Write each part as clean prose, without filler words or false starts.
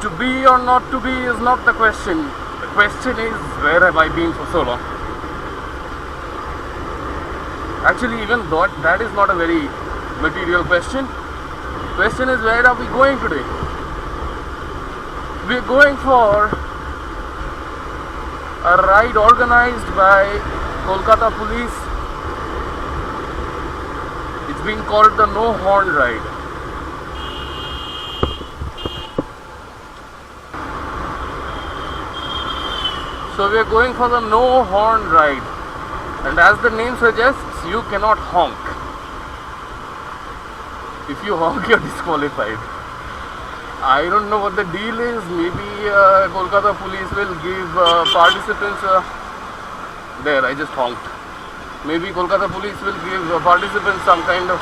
To be or not to be is not the question. The question is, where have I been for so long? Actually, even though that is not a very material question. Question is, where are we going today? We're going for a ride organized by Kolkata Police. It's been called the No Horn Ride. So we are going for the No Horn Ride, and as the name suggests, you cannot honk. If you honk, you're disqualified. I don't know what the deal is. Maybe Kolkata Police will give participants there, I just honked. Maybe Kolkata Police will give participants some kind of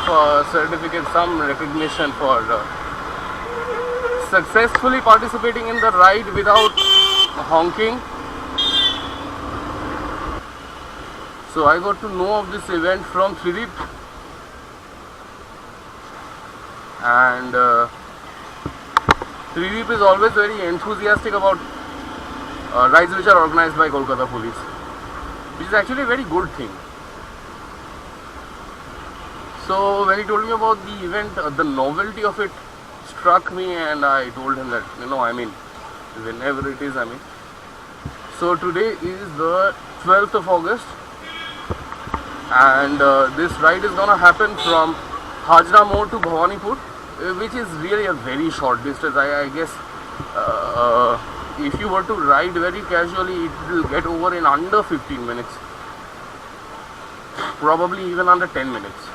certificate, some recognition for successfully participating in the ride without honking. So I got to know of this event from Tridip, and Tridip is always very enthusiastic about rides which are organized by Kolkata Police, which is actually a very good thing. So when he told me about the event, the novelty of it struck me, and I told him that, whenever it is, So today is the 12th of August, and this ride is gonna happen from Hajra Mode to Bhawanipur, which is really a very short distance. I guess if you were to ride very casually, it will get over in under 15 minutes, probably even under 10 minutes.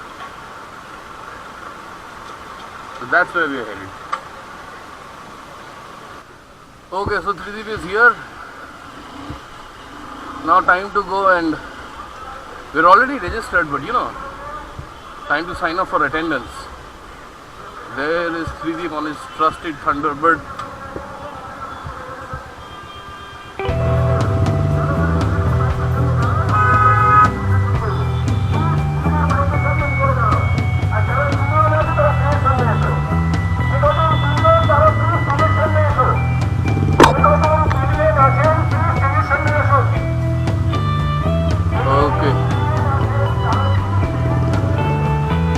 So that's where we are headed. Okay, so Tridip is here. Now time to go, and we're already registered, but time to sign up for attendance. There is Tridip on his trusted Thunderbird.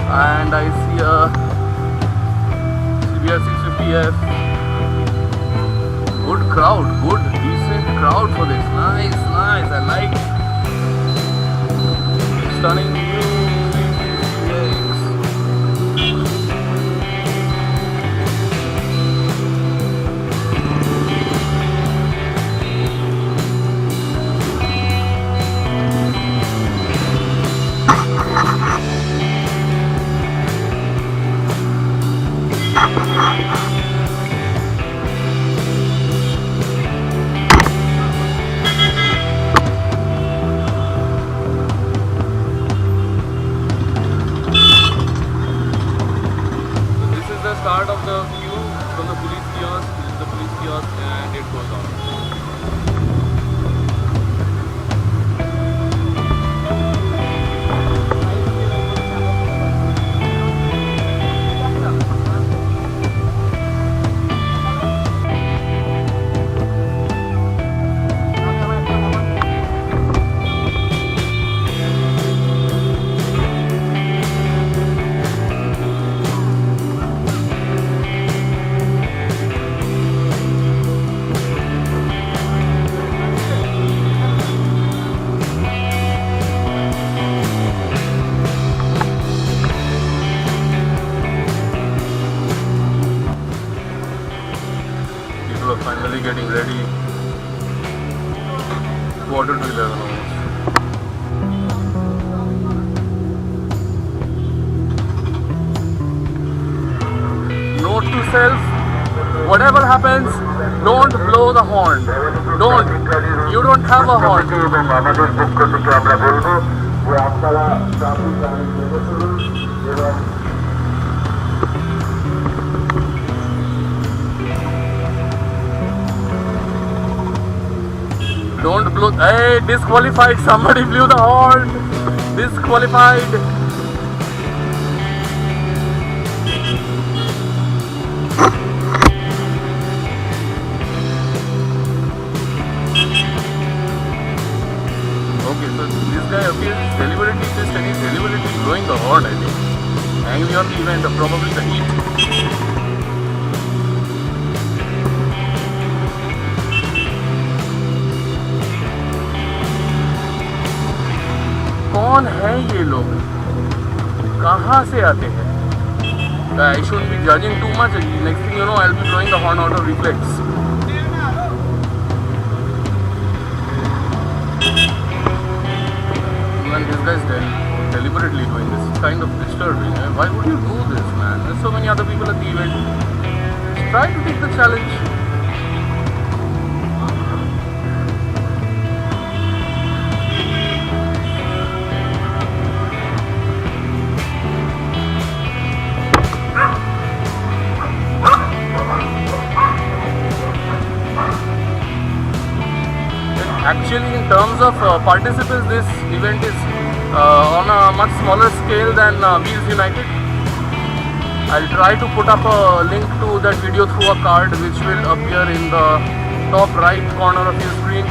And I see a CBR 650F. Good crowd, good, decent crowd for this. Nice, I like it. Stunning views. Start of the queue from the police kiosk. This is the police kiosk, and it goes on. Finally getting ready. 11:15 almost. Note to self: whatever happens, don't blow the horn. Don't. You don't have a horn. Don't blow. Hey, disqualified. Somebody blew the horn. Disqualified. This guy appears deliberately pissed and he's deliberately blowing the horn, I think. Angry on the event, probably the heat. कौन है ये लोग? कहाँ से आते हैं? I shouldn't be judging too much. Next thing you know, I'll be blowing the horn out of reflex. Man, this guy's deliberately doing this. It's kind of disturbing. Why would you do this, man? There's so many other people at the event. Just try to take the challenge. Actually, in terms of participants, this event is on a much smaller scale than Wheels United. I'll try to put up a link to that video through a card which will appear in the top right corner of your screen.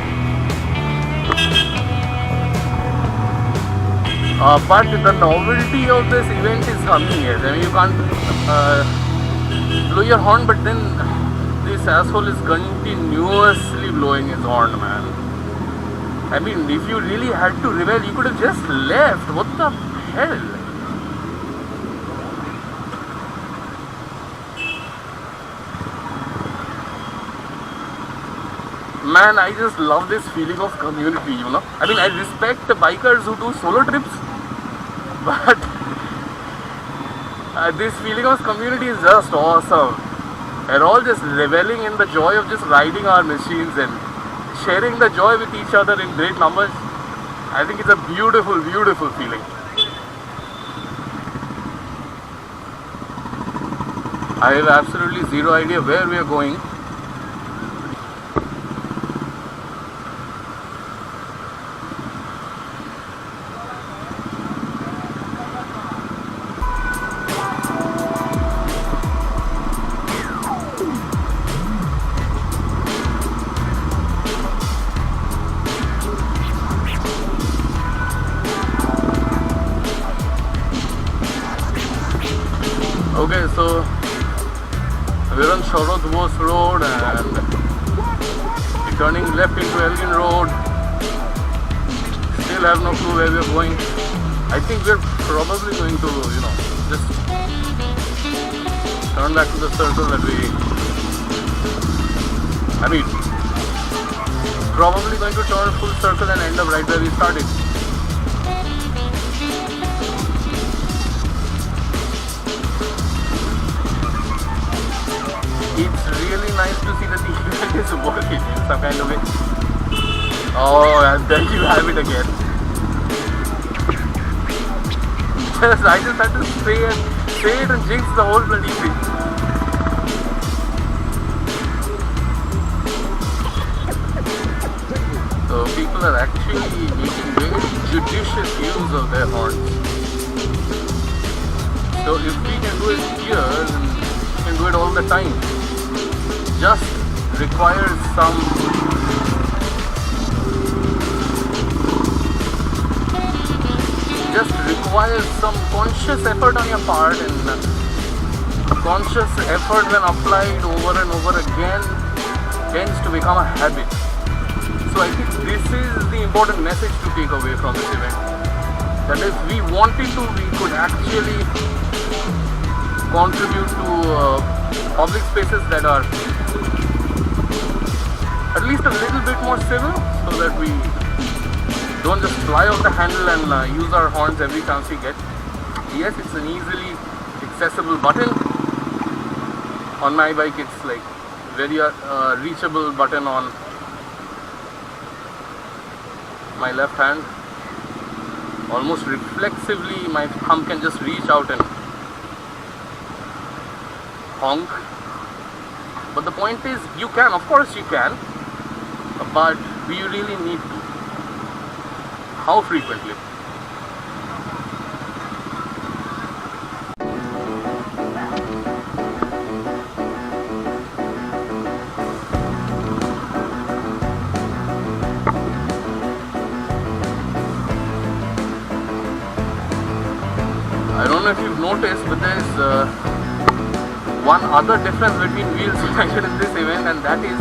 But the novelty of this event is something else. I mean, you can't blow your horn, but then this asshole is continuously blowing his horn, man. I mean, if you really had to rebel, you could have just left. What the hell? Man, I just love this feeling of community, you know. I mean, I respect the bikers who do solo trips, but this feeling of community is just awesome. We're all just reveling in the joy of just riding our machines and sharing the joy with each other in great numbers. I think it's a beautiful, beautiful feeling. I have absolutely zero idea where we are going. Okay, so we're on Shaurod Bose Road and we're turning left into Elgin Road. Still have no clue where we're going. I think we're probably going to, you know, just turn back to the circle that we... I mean, probably going to turn full circle and end up right where we started. It's really nice to see that the event is working in some kind of way. Oh, and there you have it again. I just had to say it and jinx the whole bloody thing. So people are actually making very judicious use of their horns. So if we can do it here, then we can do it all the time. Just requires some conscious effort on your part, and conscious effort when applied over and over again tends to become a habit. So I think this is the important message to take away from this event, that if we wanted to, we could actually contribute to public spaces that are at least a little bit more civil, so that we don't just fly off the handle and use our horns every chance we get. Yes, it's an easily accessible button. On my bike, it's like very reachable button on my left hand. Almost reflexively, my thumb can just reach out and honk. But the point is, you can, of course you can, but do you really need to? How frequently? I don't know if you've noticed, but there's one other difference between wheels selected in this event, and that is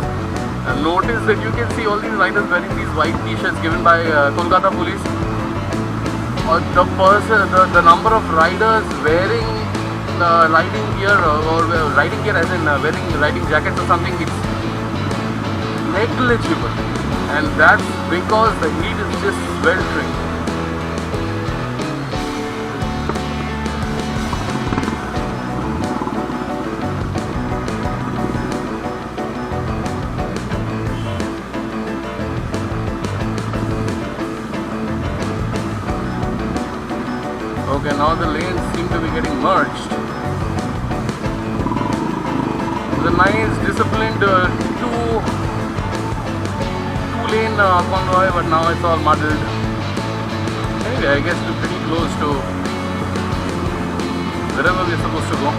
notice that you can see all these riders wearing these white t-shirts given by Kolkata Police. The number of riders wearing riding gear or riding gear as in wearing riding jackets or something, it's negligible, and that's because the heat is just sweltering. Okay, now the lanes seem to be getting merged. The nice disciplined two-lane convoy, but now it's all muddled. Anyway, I guess we're pretty close to wherever we're supposed to go.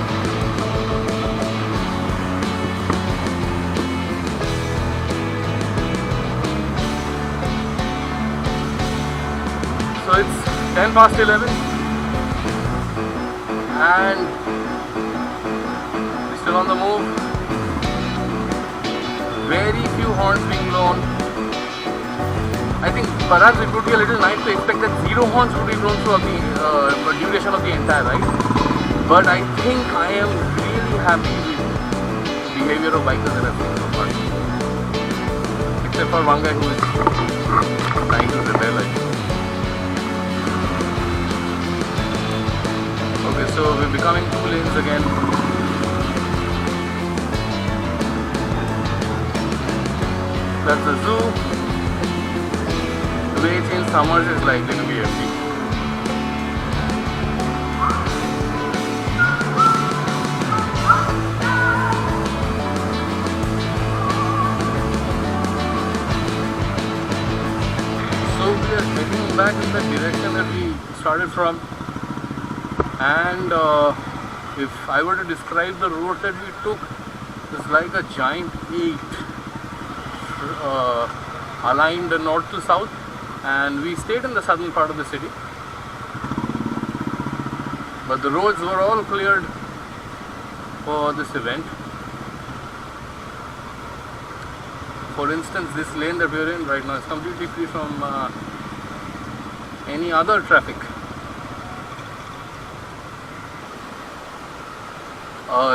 So it's 10 past 11. And we're still on the move. Very few horns being blown. I think perhaps it would be a little naive to expect that zero horns would be blown throughout the duration of the entire ride. But I think I am really happy with the behavior of bikers that I've seen so far. Except for one guy who is trying to rebel, I think. Okay, so we're becoming two lanes again. That's the zoo. The way it's in summers is likely to be empty. So we are heading back in the direction that we started from. And if I were to describe the route that we took, it's like a giant 8 aligned north to south, and we stayed in the southern part of the city, but the roads were all cleared for this event. For instance, this lane that we're in right now is completely free from any other traffic.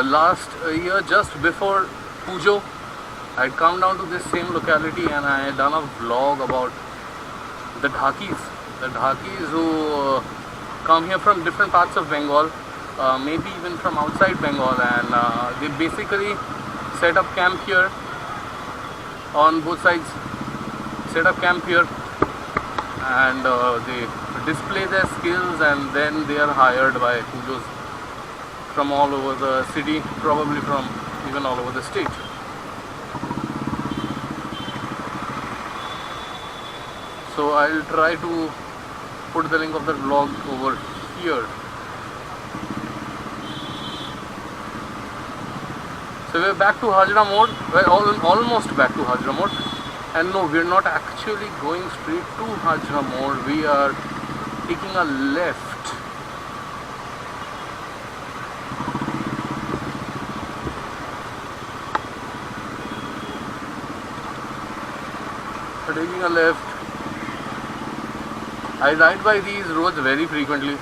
Last year, just before Pujo, I had come down to this same locality and I had done a vlog about the Dhakis. The Dhakis who come here from different parts of Bengal, maybe even from outside Bengal, and they basically set up camp here on both sides, and they display their skills, and then they are hired by Pujos from all over the city, probably from even all over the state. So I'll try to put the link of that vlog over here. So we're back to Hajra Mode. We're almost back to Hajra Mode. And no, we're not actually going straight to Hajra Mode. We are taking a left. Taking a left. I ride by these roads very frequently.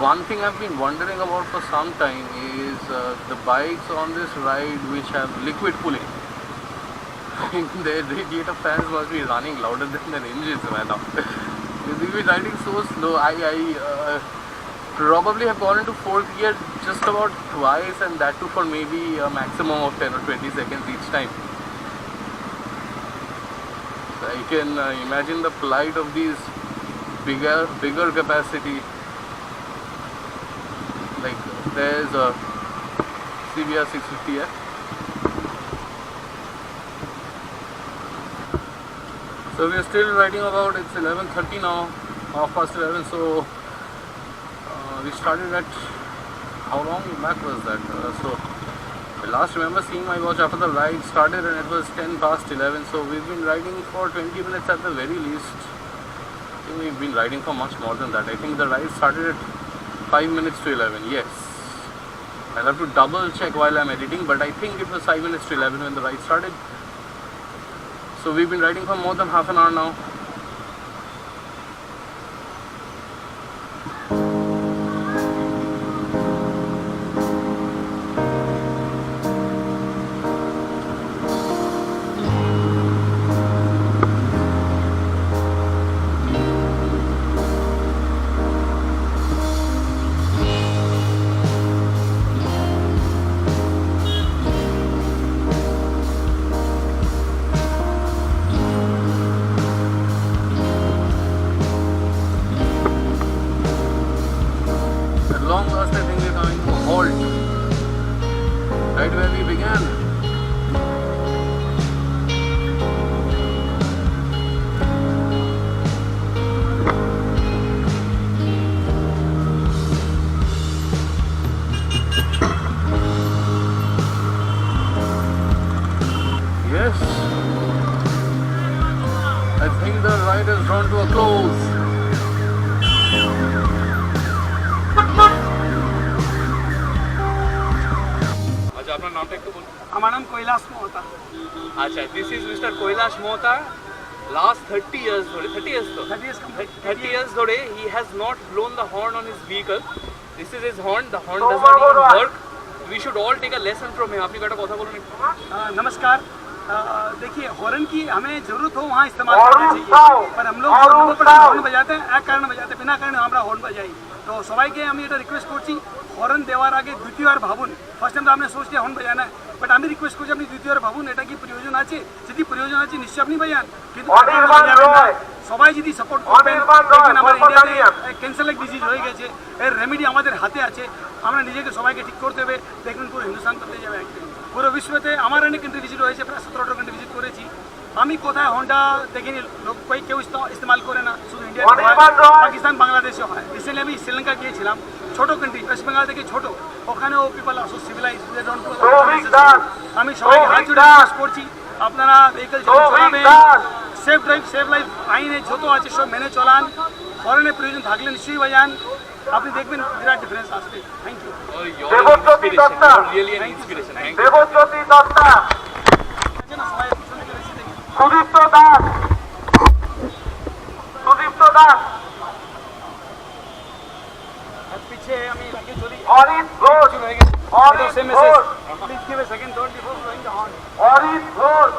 One thing I've been wondering about for some time is the bikes on this ride which have liquid cooling. Their radiator fans must be running louder than their engines right now. They've been riding so slow. I probably have gone into fourth gear just about twice, and that too for maybe a maximum of 10 or 20 seconds each time. So I can imagine the plight of these bigger capacity. Like there's a CBR 650F. So we are still riding about, it's 11:30 now, 11:30, so we started at, how long back was that? So I last remember seeing my watch after the ride started and it was 10 past 11, so we've been riding for 20 minutes at the very least. think we've been riding for much more than that. I think the ride started at 5 minutes to 11. Yes. I'll have to double check while I'm editing, but I think it was 5 minutes to 11 when the ride started. So we've been riding for more than half an hour now. Right where we began. Yes, I think the ride has drawn to a close. আপনার নামটা একটু বলুন। আমার নাম কৈলাস মোহতা। আচ্ছা, this is mister Kailash Mohta. Last 30 years ধরে 30 years তো 30 years ধরে he has not blown the horn on his vehicle. This is his horn. The horn does not even work. We should all take a lesson from him. আপনি একটা কথা বলুন একটু। नमस्कार। देखिए, हॉर्न की हमें जरूरत हो वहाँ इस्तेमाल करना चाहिए, पर हम लोग हॉर्न बजाते हैं एक कारण बजाते बिना कारण আমরা হর্ন বাজাই। তো সবাইকে আমি এটা রিকোয়েস্ট করছি, হর্ন দেওয়ার আগে দ্বিতীয়বার ভাবুন। ফার্স্ট টাইম তো আপনি সোচলে হর্ন বাজানা है, বাট আমি রিকোয়েস্ট করছি আপনি দ্বিতীয়বার ভাবুন এটা কি প্রয়োজন আছে। যদি প্রয়োজন আছে নিশ্চয়ই আপনি বাজান, কিন্তু সবাই যদি সাপোর্ট করবেন, দেখবেন আমার ইন্ডিয়াতে ক্যান্সার লাইক ডিজিজ হয়ে গেছে, এর রেমেডি আমাদের হাতে আছে। আমরা নিজেকে সবাইকে ঠিক করতে হবে, দেখবেন পুরো হিন্দুস্তান করতে যাবে একদিন। পুরো বিশ্বতে আমার অনেক কান্ট্রি ভিজিট হয়েছে, প্রায় 17-18 কান্ট্রি ভিজিট করেছি। আমি কোথায় হন্ডা দেখিনি, লোক কেউ ইস্তেমাল করে না, শুধু ইন্ডিয়াতে হয়, পাকিস্তান বাংলাদেশে হয়। রিসেন্টলি আমি শ্রীলঙ্কা গিয়েছিলাম, ছোট কান্ট্রি, ওয়েস্ট বেঙ্গল থেকে ছোট, ওখানেও পিপল আর সো সিভিলাইজড। আমি সবাইকে হাত জোড়ে রিকোয়েস্ট করছি, আপনারা ভেহিকল চালাবেন, সেফ ড্রাইভ সেফ লাইফ আইনে যত আছে সব মেনে চলান। হর্নের প্রয়োজন থাকলে নিশ্চয়ই বাজান, আপনি দেখবেন বিরাট ডিফারেন্স আসবে। Thank you. Debjyoti Dutta, really an inspiration. Thank you. Debjyoti Dutta, Sudipta Das, Sudipta Das, আর পিছে আমি লাগিয়ে চলি। Arit Ghosh, Arit Ghosh, please give a second thought before blowing the horn. Arit Ghosh.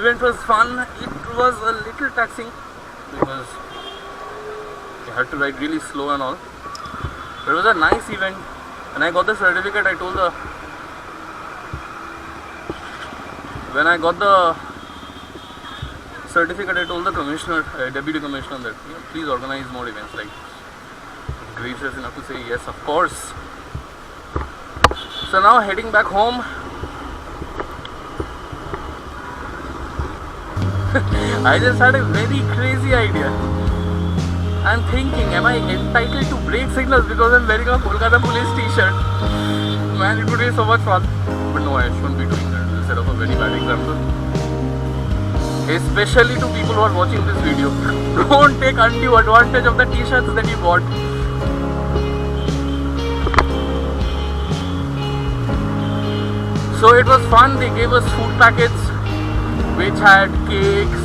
Event was fun. It was a little taxing because I had to ride really slow and all. But it was a nice event. When I got the certificate, I told the commissioner, deputy commissioner, that please organize more events like this. Gracious enough to say yes, of course. So now heading back home. I just had a very crazy idea. I'm thinking, am I entitled to brake signals because I'm wearing a Kolkata Police t-shirt? Man, it would be so much fun. But no, I shouldn't be doing that. Instead of a very bad example. Especially to people who are watching this video. Don't take undue advantage of the t-shirts that you bought. So it was fun. They gave us food packets which had cakes,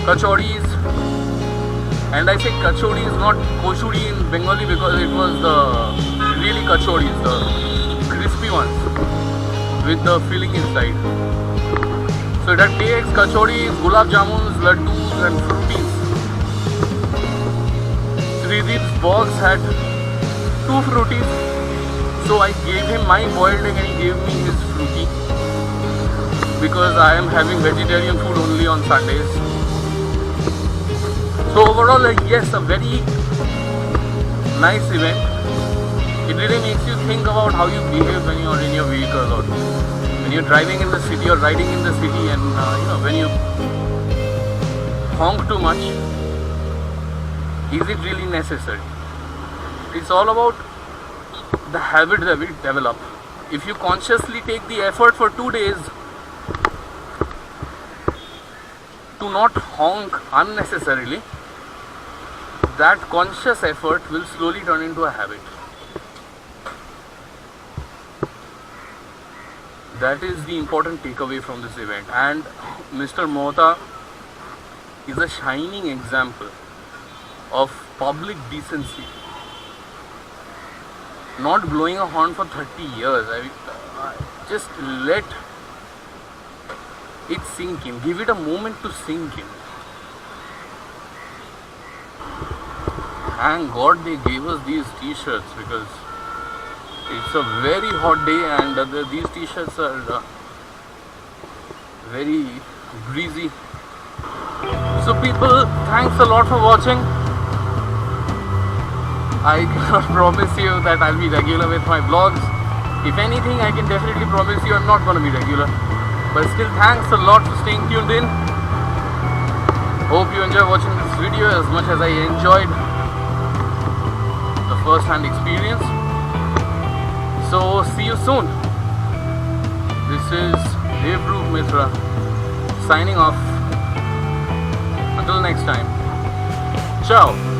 kachoris, and I say kachoris, not kochuri in Bengali, because it was the really kachoris, the crispy ones with the filling inside. So it had cakes, kachoris, gulab jamuns, laddus and fruities. Sridip's box had 2 fruities, so I gave him my boiled egg and he gave me his fruity, because I am having vegetarian food only on Sundays. So overall, yes, a very nice event. It really makes you think about how you behave when you are in your vehicle, or when you're driving in the city or riding in the city, and when you honk too much. Is it really necessary? It's all about the habit that we develop. if you consciously take the effort for 2 days to not honk unnecessarily, that conscious effort will slowly turn into a habit. That is the important takeaway from this event. And Mr. Mohta is a shining example of public decency. Not blowing a horn for 30 years. Just let it sink in. Give it a moment to sink in. Thank God they gave us these t-shirts, because it's a very hot day and these t-shirts are very breezy. So people, thanks a lot for watching. I cannot promise you that I'll be regular with my vlogs. If anything, I can definitely promise you I'm not going to be regular. But still, thanks a lot for staying tuned in. Hope you enjoy watching this video as much as I enjoyed the first-hand experience. So, see you soon. This is Devrup Mitra signing off. Until next time. Ciao.